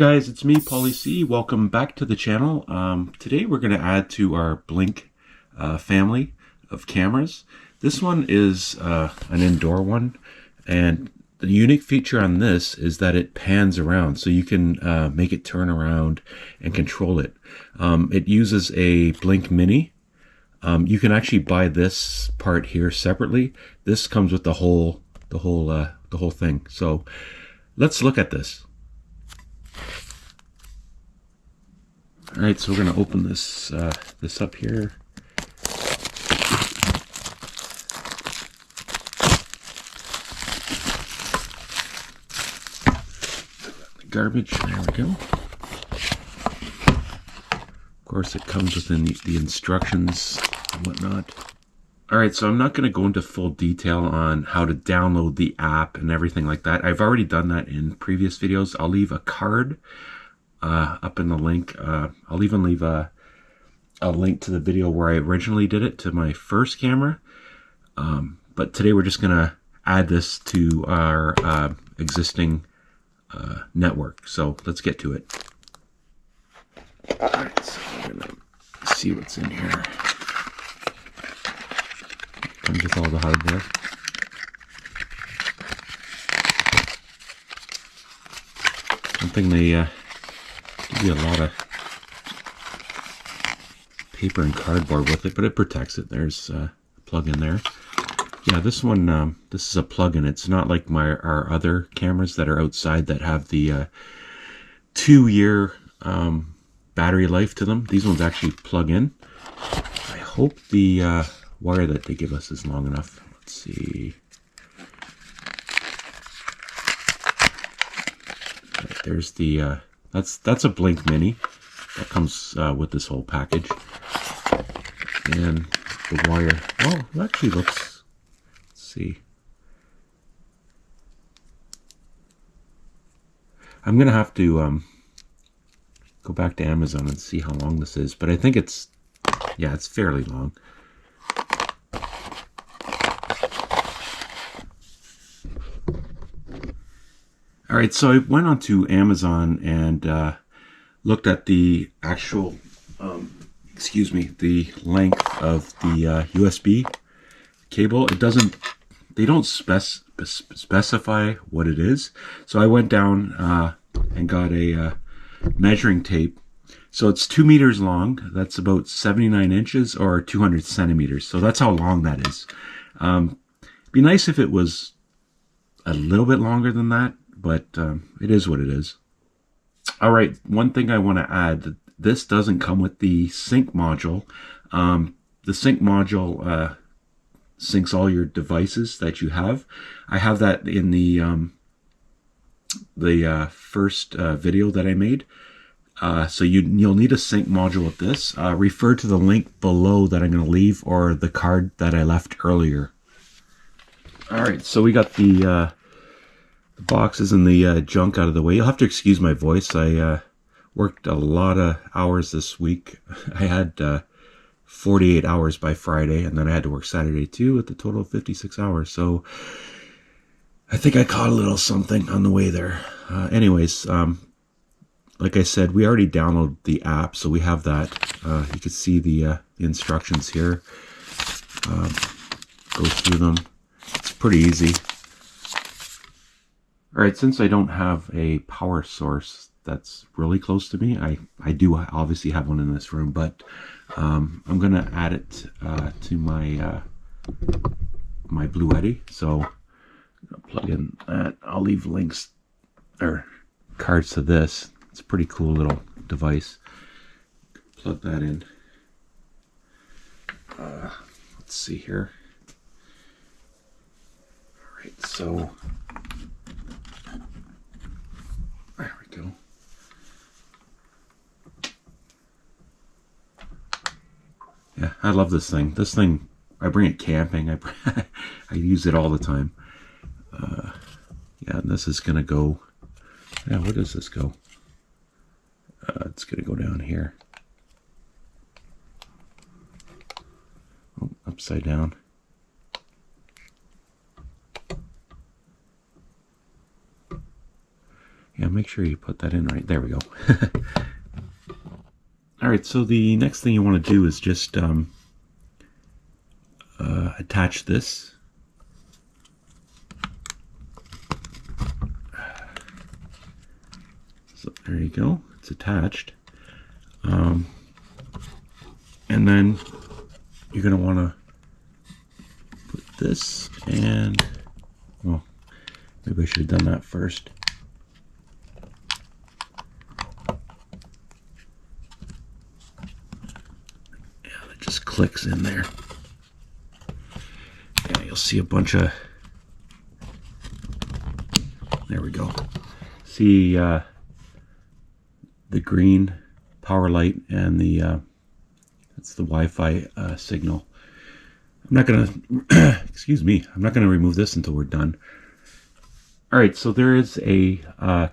Hi guys, it's me, 𝙑𝙖𝙧. Welcome back to the channel. Today we're going to add to our Blink family of cameras. This one is an indoor one, and the unique feature on this is that it pans around, so you can make it turn around and control it. It uses a Blink Mini. You can actually buy this part here separately. This comes with the whole thing. So let's look at this. All right, so we're going to open this this up here. The garbage, there we go. Of course, it comes within the instructions and whatnot. All right, so I'm not going to go into full detail on how to download the app and everything like that. I've already done that in previous videos. I'll leave a card up in the link. I'll even leave a link to the video where I originally did it to my first camera. But today we're just going to add this to our existing network. So let's get to it. All right, so we're going to see what's in here. Comes with all the hardware. One thing they give you a lot of paper and cardboard with it, but it protects it. There's a plug in there. Yeah, this one, this is a plug-in. It's not like our other cameras that are outside that have the 2-year battery life to them. These ones actually plug in. I hope the wire that they give us is long enough. Let's see. Right, there's the that's a Blink Mini that comes with this whole package, and the wire. Oh, it actually looks. Let's see. I'm gonna have to go back to Amazon and see how long this is, but I think it's, yeah, it's fairly long. All right, so I went onto Amazon and looked at the actual, the length of the USB cable. It doesn't, they don't specify what it is. So I went down and got a measuring tape. So it's 2 meters long. That's about 79 inches or 200 centimeters. So that's how long that is. It'd be nice if it was a little bit longer than that, but it is what it is. All right, one thing I want to add, this doesn't come with the sync module. The sync module syncs all your devices that you have. I have that in the first video that I made. So you'll need a sync module with this. Refer to the link below that I'm going to leave, or the card that I left earlier. All right, so we got the boxes and the junk out of the way. You'll have to excuse my voice. I worked a lot of hours this week. I had 48 hours by Friday, and then I had to work Saturday too, with a total of 56 hours. So I think I caught a little something on the way there. Anyways, like I said, we already downloaded the app, so we have that. You can see the instructions here. Go through them. It's pretty easy. All right, since I don't have a power source that's really close to me, I do obviously have one in this room, but I'm going to add it to my my 𝙑𝙬𝙧. So I'm going to plug in that. I'll leave links or cards to this. It's a pretty cool little device. Plug that in. Let's see here. All right, so there we go. Yeah, I love this thing. This thing, I bring it camping. I use it all the time. Yeah, and this is gonna go. Yeah, where does this go? It's gonna go down here. Oh, upside down. Yeah, make sure you put that in right. There we go. Alright, so the next thing you want to do is just attach this. So there you go, it's attached. And then you're going to want to put this and, well, maybe I should have done that first. Yeah, it just clicks in there. Yeah, you'll see a bunch of, there we go. See the green power light and the that's the Wi-Fi signal. I'm not gonna excuse me, I'm not gonna remove this until we're done. Alright, so there is a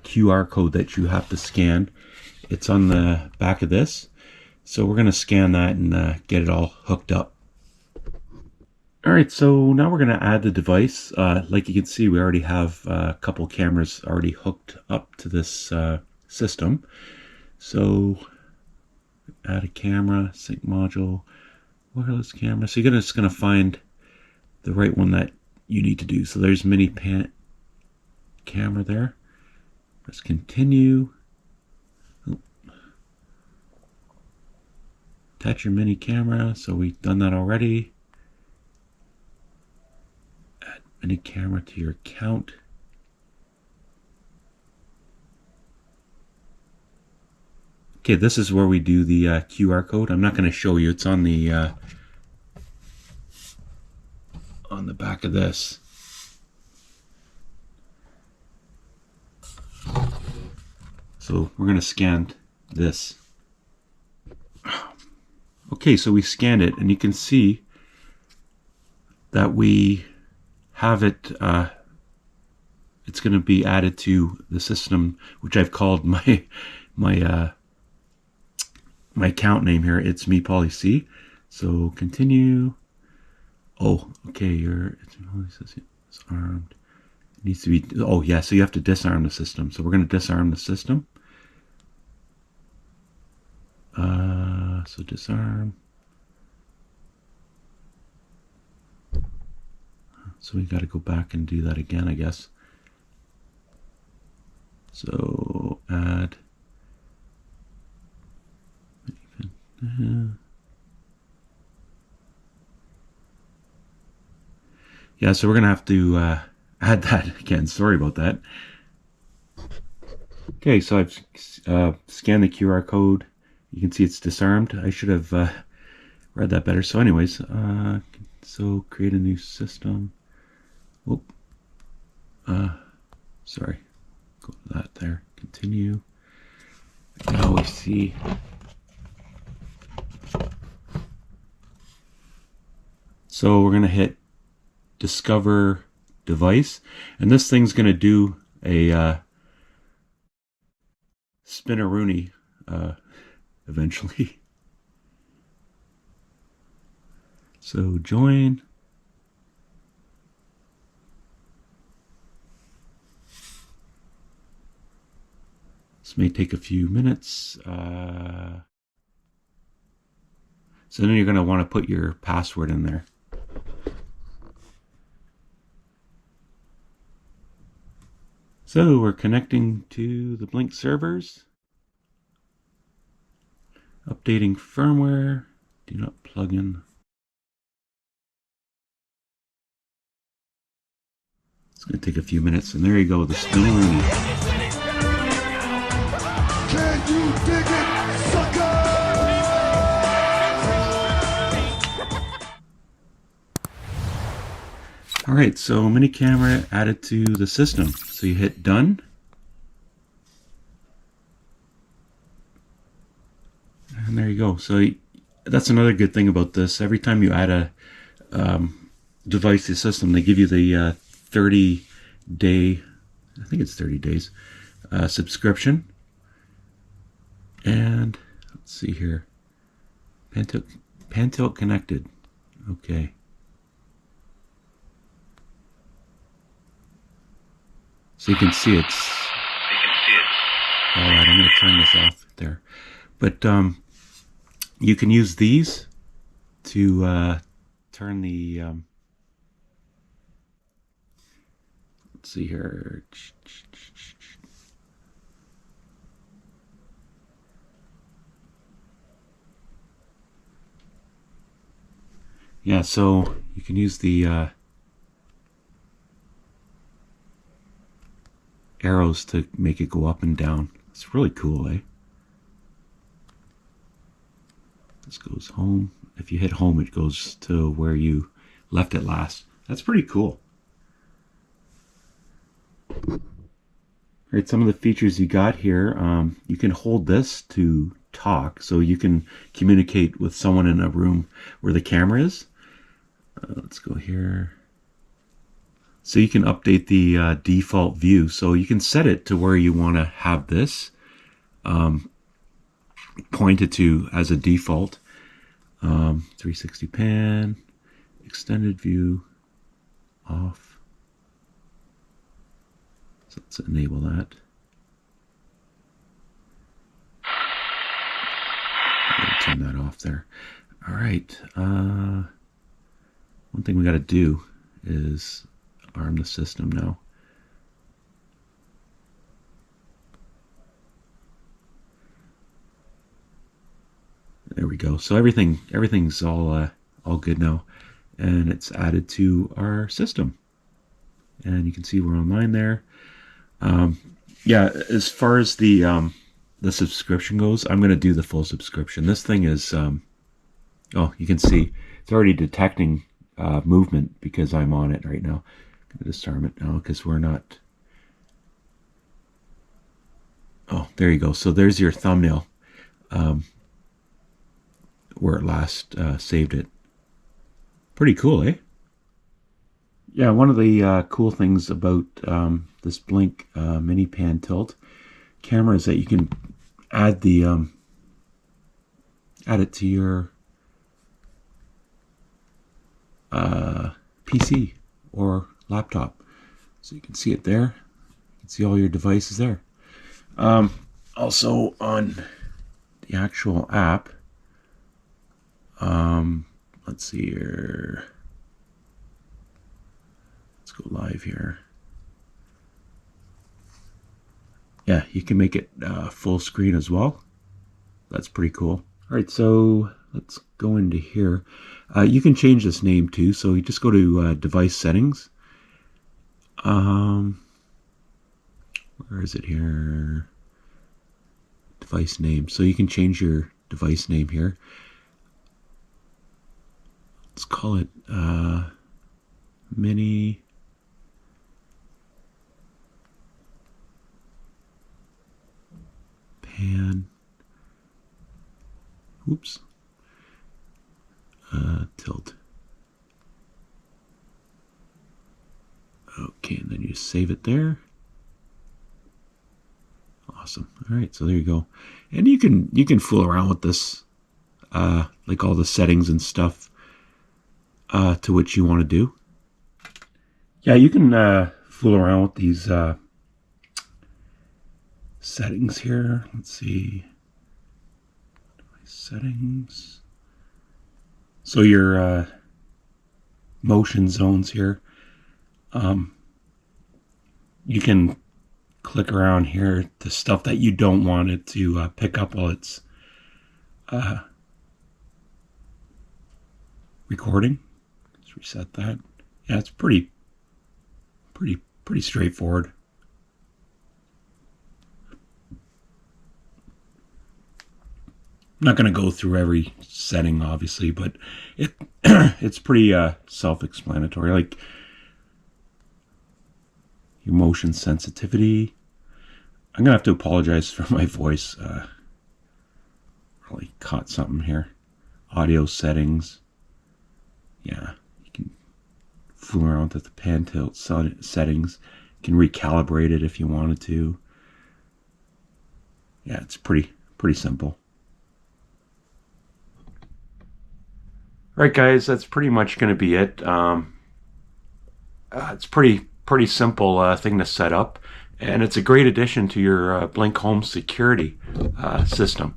QR code that you have to scan. It's on the back of this, so we're gonna scan that and get it all hooked up. Alright, so now we're gonna add the device. Like you can see, we already have a couple cameras already hooked up to this system. So add a camera, sync module, wireless camera. So you're just going to find the right one that you need to do. So there's mini pan camera there. Press continue. Attach your mini camera. So we've done that already. Add mini camera to your account. Okay, this is where we do the QR code. I'm not going to show you. It's on the back of this. So we're going to scan this. Okay, so we scanned it, and you can see that we have it. It's going to be added to the system, which I've called my account name here. It's 𝙂𝙚𝙖𝙧. So continue. Oh, okay. It's armed. It needs to be. Oh, yeah. So you have to disarm the system. So we're going to disarm the system. So disarm. So we got to go back and do that again, I guess. So add. Yeah, so we're gonna have to add that again. Sorry about that. Okay, so I've scanned the QR code. You can see it's disarmed. I should have read that better. So anyways, so create a new system. Whoop. Sorry. Go to that there. Continue. Now we see. So we're going to hit discover device, and this thing's going to do a spin-a-rooney eventually. So join. This may take a few minutes. So then you're going to want to put your password in there. So we're connecting to the Blink servers. Updating firmware. Do not plug in. It's going to take a few minutes, and there you go, the spin-a-rooney. Can you dig it, sucker? Alright, so mini camera added to the system. So you hit done. And there you go. So that's another good thing about this. Every time you add a device to the system, they give you the 30-day, I think it's 30 days, subscription. And let's see here. Pantilt connected. Okay. So you can see it's All right, I'm going to turn this off there. But you can use these to turn the, let's see here. Yeah, so you can use the arrows to make it go up and down. It's really cool, eh? This goes home. If you hit home, it goes to where you left it last. That's pretty cool. All right, some of the features you got here. You can hold this to talk, so you can communicate with someone in a room where the camera is. Let's go here. So you can update the default view. So you can set it to where you want to have this pointed to as a default. 360 pan, extended view, off. So let's enable that. Turn that off there. All right. One thing we got to do is arm the system now. There we go. So everything's all good now, and it's added to our system. And you can see we're online there. Yeah, as far as the subscription goes, I'm going to do the full subscription. This thing is, oh, you can see it's already detecting movement because I'm on it right now. I'm going to disarm it now because we're not. Oh, there you go. So there's your thumbnail. Where it last saved it. Pretty cool, eh? Yeah, one of the cool things about this Blink mini pan tilt camera is that you can add the add it to your PC or laptop, so you can see it there. You can see all your devices there. Also on the actual app. Let's see here. Let's go live here. Yeah, you can make it full screen as well. That's pretty cool. All right, so let's go into here. You can change this name too. So you just go to device settings. Where is it here? Device name. So you can change your device name here. Let's call it mini pan. Oops. Tilt. Okay, and then you save it there. Awesome. All right, so there you go. And you can fool around with this, like all the settings and stuff. To which you want to do. Yeah, you can fool around with these settings here. Let's see. Settings. So your motion zones here. You can click around here to stuff that you don't want it to pick up while it's recording. Reset that. Yeah, it's pretty straightforward. I'm not going to go through every setting, obviously, but it's pretty self-explanatory. Like your motion sensitivity. I'm gonna have to apologize for my voice. Probably caught something here. Audio settings. Yeah. Fool around with the pan tilt settings. You can recalibrate it if you wanted to. Yeah, it's pretty simple. Alright guys, that's pretty much going to be it. It's pretty simple thing to set up, and it's a great addition to your Blink home security system.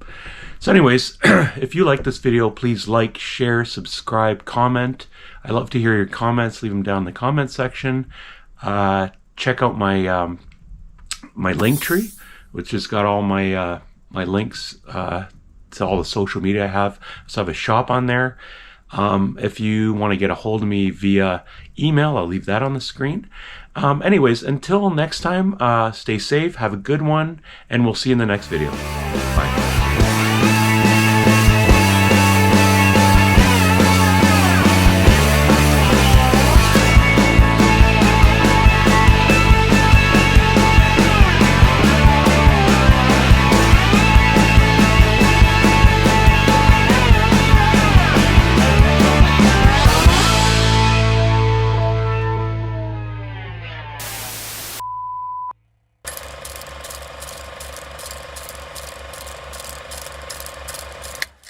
So anyways, if you like this video, please like, share, subscribe, comment. I love to hear your comments. Leave them down in the comment section. Check out my my link tree, which has got all my my links to all the social media I have. So I have a shop on there. If you want to get a hold of me via email, I'll leave that on the screen. Anyways, until next time, stay safe, have a good one, and we'll see you in the next video. Bye.